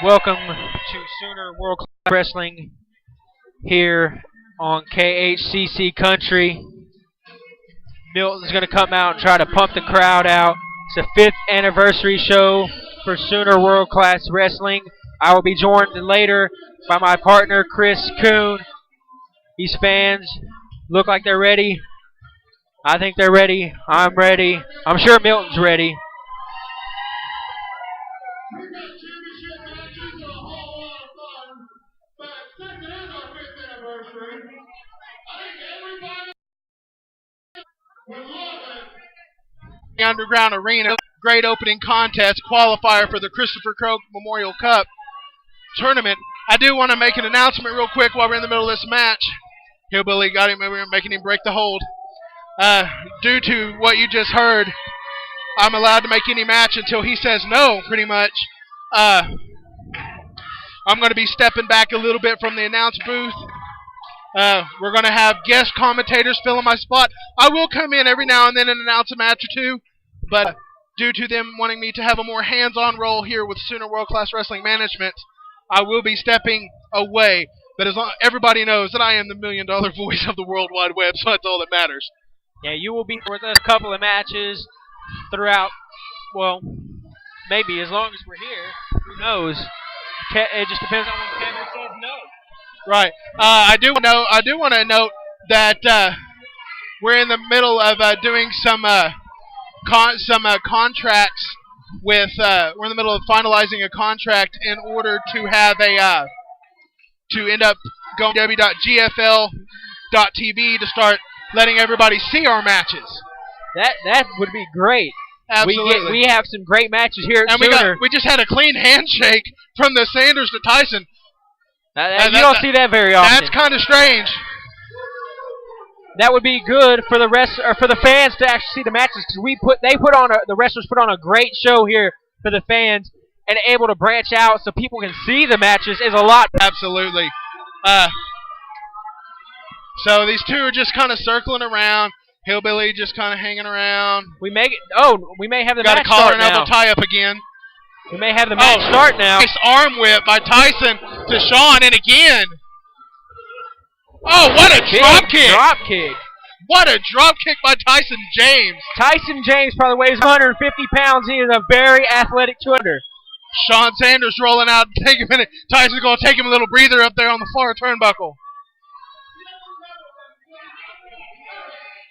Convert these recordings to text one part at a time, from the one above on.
Welcome to Sooner World Class Wrestling here on KHCC Country. Milton's going to come out and try to pump the crowd out. It's the 5th anniversary show for Sooner World Class Wrestling. I will be joined later by my partner, Chris Kuhn. These fans look like they're ready. I think they're ready. I'm ready. I'm sure Milton's ready. Underground Arena, great opening contest, qualifier for the Christopher Croak Memorial Cup tournament. I do want to make an announcement real quick while we're in the middle of this match. Hillbilly got him, we were making him break the hold. Due to what you just heard, I'm allowed to make any match until he says no, pretty much. I'm going to be stepping back a little bit from the announce booth. We're going to have guest commentators filling my spot. I will come in every now and then and announce a match or two, but due to them wanting me to have a more hands-on role here with Sooner World Class Wrestling Management, I will be stepping away. But as long everybody knows that I am the $1 million voice of the World Wide Web, so that's all that matters. Yeah, you will be with us a couple of matches throughout, well, maybe as long as we're here. Who knows? It just depends on when Kevin says no. Right. I do want to note that we're in the middle of doing some contracts with. We're in the middle of finalizing a contract in order to have a to end up going to www.gfl.tv to start letting everybody see our matches. That would be great. Absolutely. We have some great matches here at Sooner. We just had a clean handshake from the Sanders to Tyson. You don't see that very often. That's kind of strange. That would be good for the for the fans to actually see the matches, because the wrestlers put on a great show here for the fans, and able to branch out so people can see the matches is a lot. Absolutely. So these two are just kind of circling around. Hillbilly just kind of hanging around. We may have the match start now. Got a collar and elbow tie up again. We may have the match start now. Nice arm whip by Tyson to Sean, and again. Oh, what a drop kick! Drop kick. What a drop kick by Tyson James. Tyson James probably weighs 150 pounds. He is a very athletic 200. Sean Sanders rolling out. Take a minute. Tyson's going to take him a little breather up there on the far turnbuckle.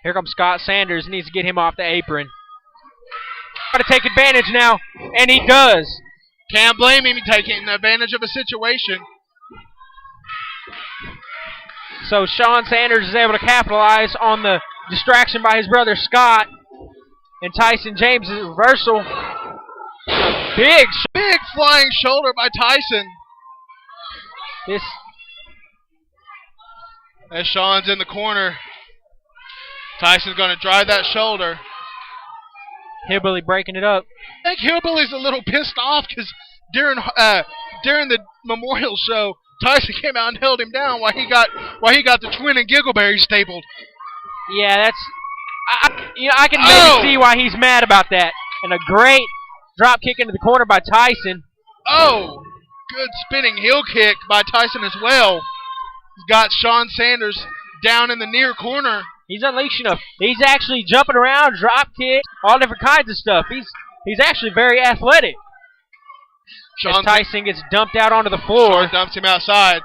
Here comes Scott Sanders. Needs to get him off the apron. Got to take advantage now, and he does. Can't blame him taking advantage of a situation. So Sean Sanders is able to capitalize on the distraction by his brother Scott, and Tyson James' reversal. Big flying shoulder by Tyson. As Sean's in the corner, Tyson's going to drive that shoulder. Hillbilly breaking it up. I think Hillbilly's a little pissed off because during the Memorial show, Tyson came out and held him down while he got the Twin and Giggleberry stapled. Yeah, I can maybe see why he's mad about that. And a great drop kick into the corner by Tyson. Oh, good spinning heel kick by Tyson as well. He's got Sean Sanders down in the near corner. He's unleashing he's actually jumping around, drop kick, all different kinds of stuff. He's actually very athletic. As Tyson gets dumped out onto the floor. Sean dumps him outside.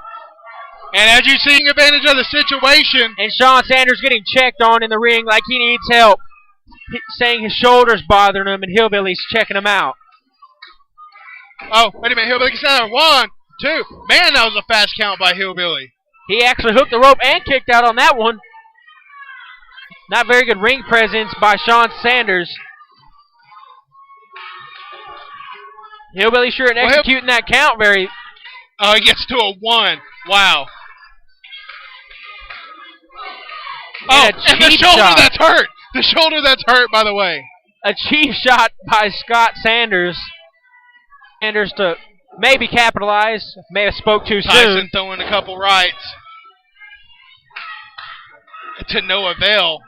And as you see, taking advantage of the situation. And Sean Sanders getting checked on in the ring like he needs help. Saying his shoulder's bothering him, and Hillbilly's checking him out. Oh, wait a minute. Hillbilly gets down. 1, 2. Man, that was a fast count by Hillbilly. He actually hooked the rope and kicked out on that one. Not very good ring presence by Sean Sanders. Hillbilly sure and Well, executing that count very. Oh, he gets to a 1. Wow. Oh, And a and the cheap shoulder shot. that's hurt. The shoulder that's hurt, by the way. A cheap shot by Scott Sanders. Sanders to maybe capitalize. May have spoke too Tyson soon. throwing a couple rights. To no avail.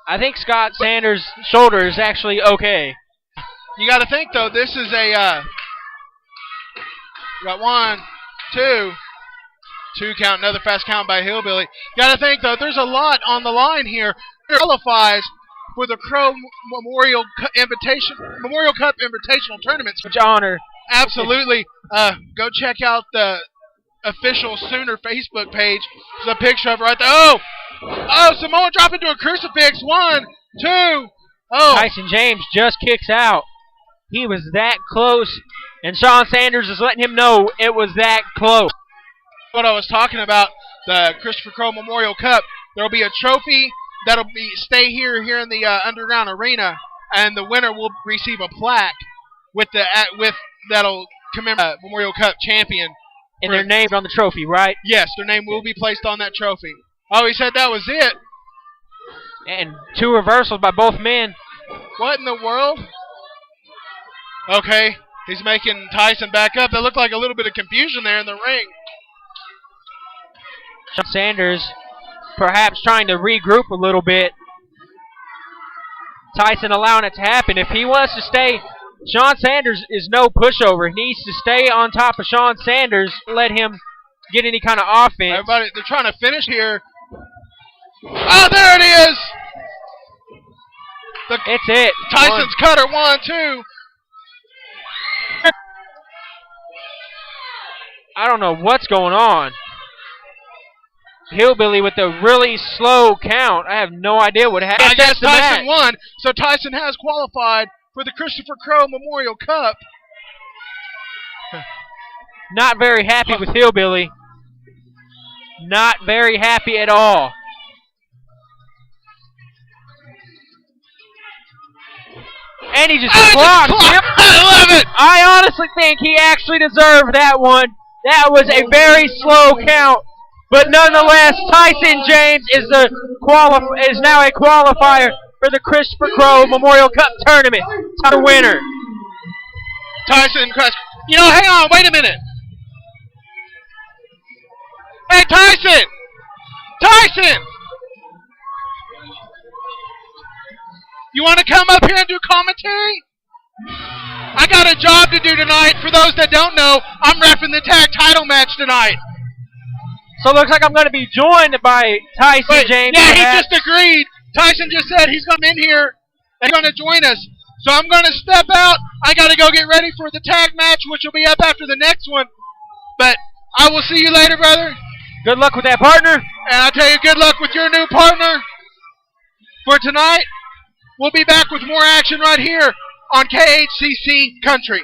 I think Scott Sanders' shoulder is actually okay. You got to think, though, this is a... got 1, 2. 2 count, another fast count by Hillbilly. You got to think, though, there's a lot on the line here. It qualifies for the Crow Memorial Cup Invitational Tournaments. Which honor. Absolutely. Go check out the official Sooner Facebook page. There's a picture of it right there. Oh, Samoa dropped into a crucifix. 1, 2. Oh. Tyson James just kicks out. He was that close, and Sean Sanders is letting him know it was that close. What I was talking about, the Christopher Crow Memorial Cup, there'll be a trophy that'll be stay here in the underground arena, and the winner will receive a plaque with that'll commemorate Memorial Cup champion. And they're named on the trophy, right? Yes, their name will be placed on that trophy. Oh, he said that was it. And 2 reversals by both men. What in the world? Okay, he's making Tyson back up. There looked like a little bit of confusion there in the ring. Sean Sanders perhaps trying to regroup a little bit. Tyson allowing it to happen. If he wants to stay, Sean Sanders is no pushover. He needs to stay on top of Sean Sanders, let him get any kind of offense. Everybody, they're trying to finish here. Oh, there it is! It's it. Tyson's cutter, 1, 2. I don't know what's going on. Hillbilly with a really slow count. I have no idea what happened. I guess Tyson won, so Tyson has qualified for the Christopher Crow Memorial Cup. Not very happy with Hillbilly. Not very happy at all. And he just clocked him. I love it! I honestly think he actually deserved that one. That was a very slow count. But nonetheless, Tyson James is now a qualifier for the Christopher Crow Memorial Cup Tournament. The winner. Tyson, hang on, wait a minute. Hey, Tyson! Tyson! You want to come up here and do commentary? I got a job to do tonight. For those that don't know, I'm repping the tag title match tonight. So it looks like I'm going to be joined by Tyson James. Yeah, he just agreed. Tyson just said he's going to come in here and he's going to join us. So I'm going to step out. I got to go get ready for the tag match, which will be up after the next one. But I will see you later, brother. Good luck with that, partner. And I tell you, good luck with your new partner. For tonight, we'll be back with more action right here on KHCC Country.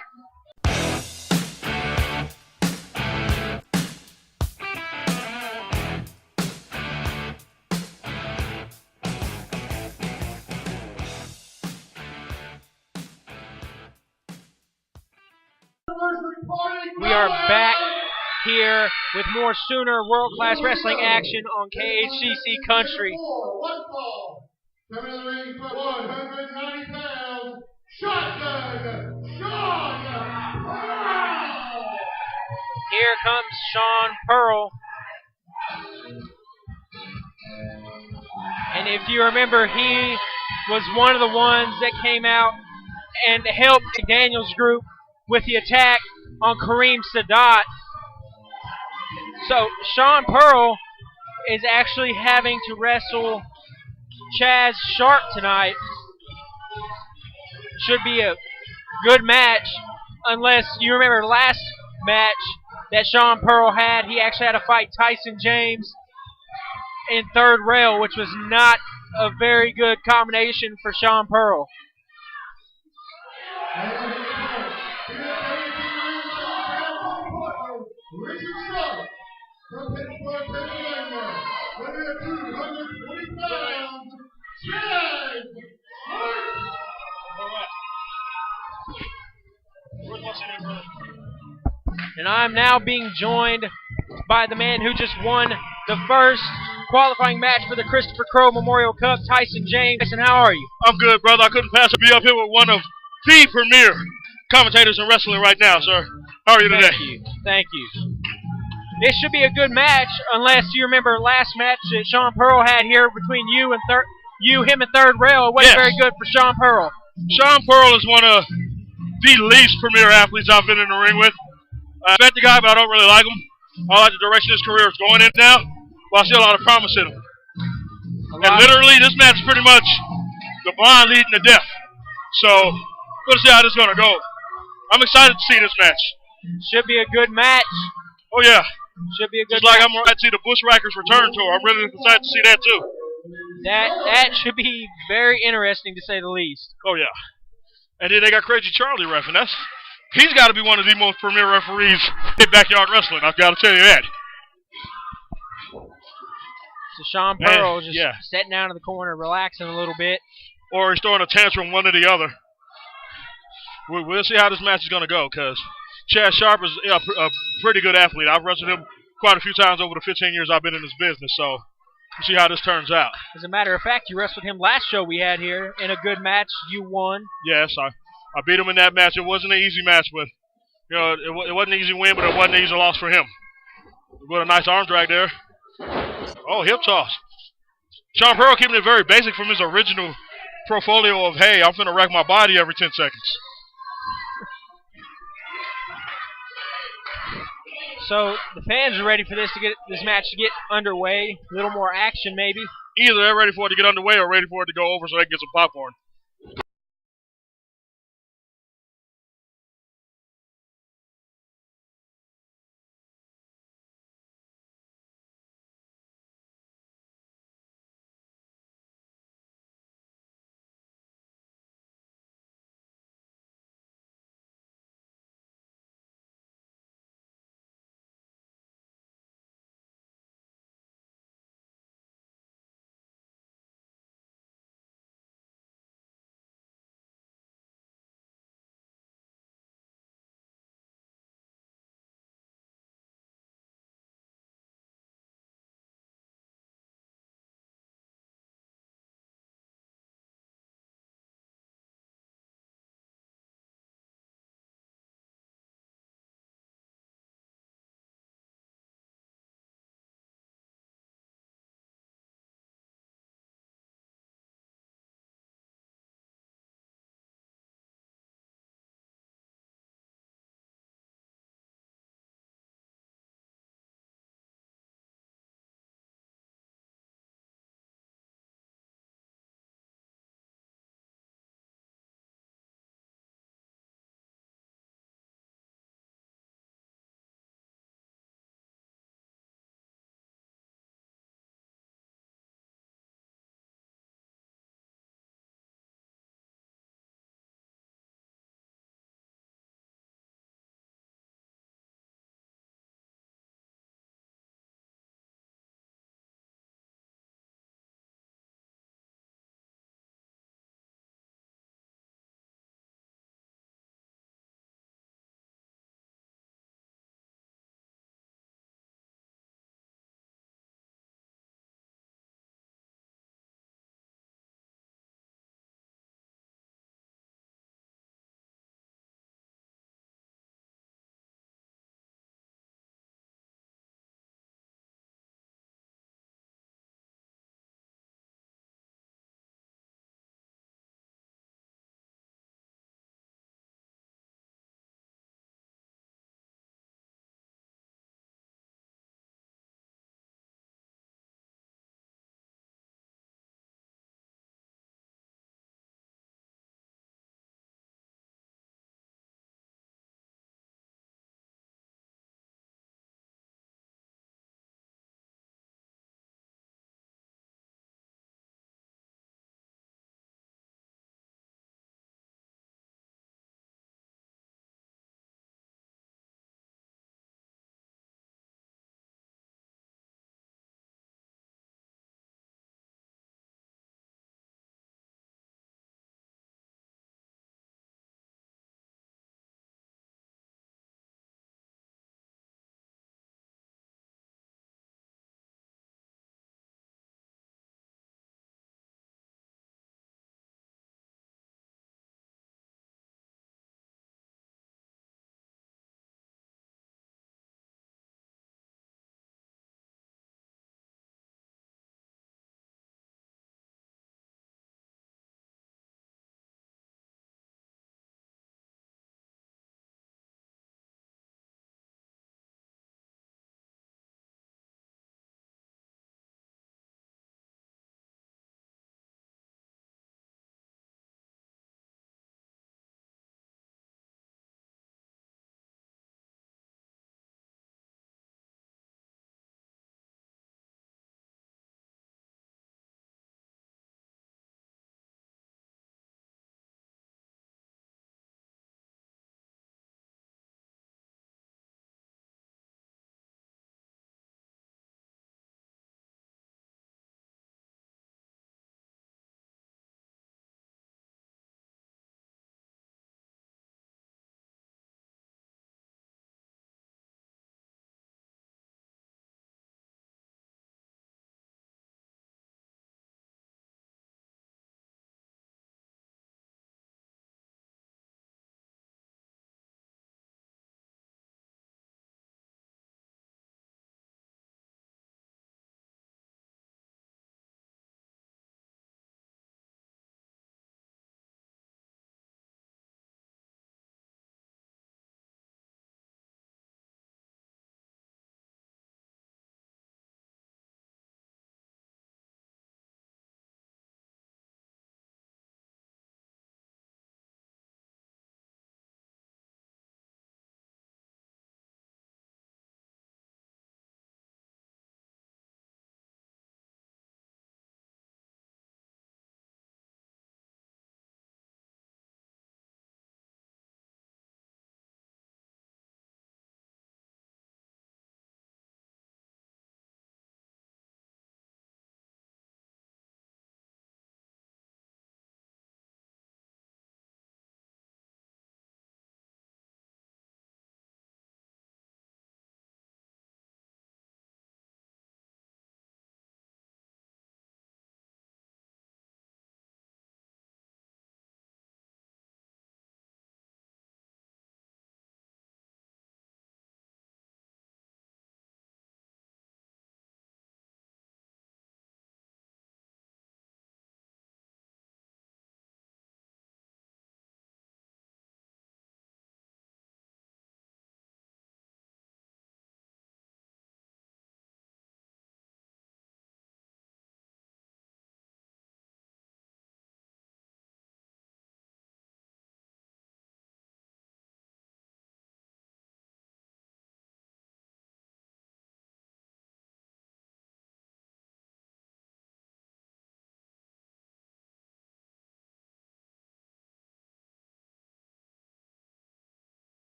We are back here with more Sooner world-class wrestling action on KHCC Country. Coming to the ring for 190 pounds, Shotgun Sean Pearl! Here comes Sean Pearl. And if you remember, he was one of the ones that came out and helped Daniel's group with the attack on Kareem Sadat. So Sean Pearl is actually having to wrestle Chaz Sharp tonight. Should be a good match, unless you remember last match that Sean Pearl had. He actually had to fight Tyson James in third rail, which was not a very good combination for Sean Pearl. Richard Sharp from Pittsburgh, Pennsylvania, weighing 220 pounds, Chaz Sharp! And I'm now being joined by the man who just won the first qualifying match for the Christopher Crow Memorial Cup, Tyson James. Tyson, how are you? I'm good, brother. I couldn't pass to be up here with one of the premier commentators in wrestling right now, sir. How are you today? Thank you. Thank you. This should be a good match, unless you remember last match that Sean Pearl had here between him and Third Rail. It wasn't very good for Sean Pearl. Sean Pearl is one of the least premier athletes I've been in the ring with. I respect the guy, but I don't really like him. I like the direction his career is going in now, but I see a lot of promise in him. And literally, this match is pretty much the blind leading to death. So, we'll see how this is going to go. I'm excited to see this match. Should be a good match. Oh, yeah. Should be a good Just like match. I'm ready to see the Bushwhackers return tour. I'm really excited to see that, too. That should be very interesting, to say the least. Oh, yeah. And then they got Crazy Charlie reffing. He's got to be one of the most premier referees in backyard wrestling. I've got to tell you that. So Sean Pearl just sitting down in the corner, relaxing a little bit. Or he's throwing a tantrum, one or the other. We'll see how this match is going to go, because Chad Sharp is a pretty good athlete. I've wrestled him quite a few times over the 15 years I've been in this business, so we'll see how this turns out. As a matter of fact, you wrestled him last show we had here in a good match. You won. Yes, I beat him in that match. It wasn't an easy match, but it wasn't an easy win, but it wasn't an easy loss for him. With a nice arm drag there. Oh, hip toss. Sean Pearl keeping it very basic from his original portfolio of, hey, I'm finna wreck my body every 10 seconds. So the fans are ready for this match to get underway. A little more action, maybe. Either they're ready for it to get underway or ready for it to go over so they can get some popcorn.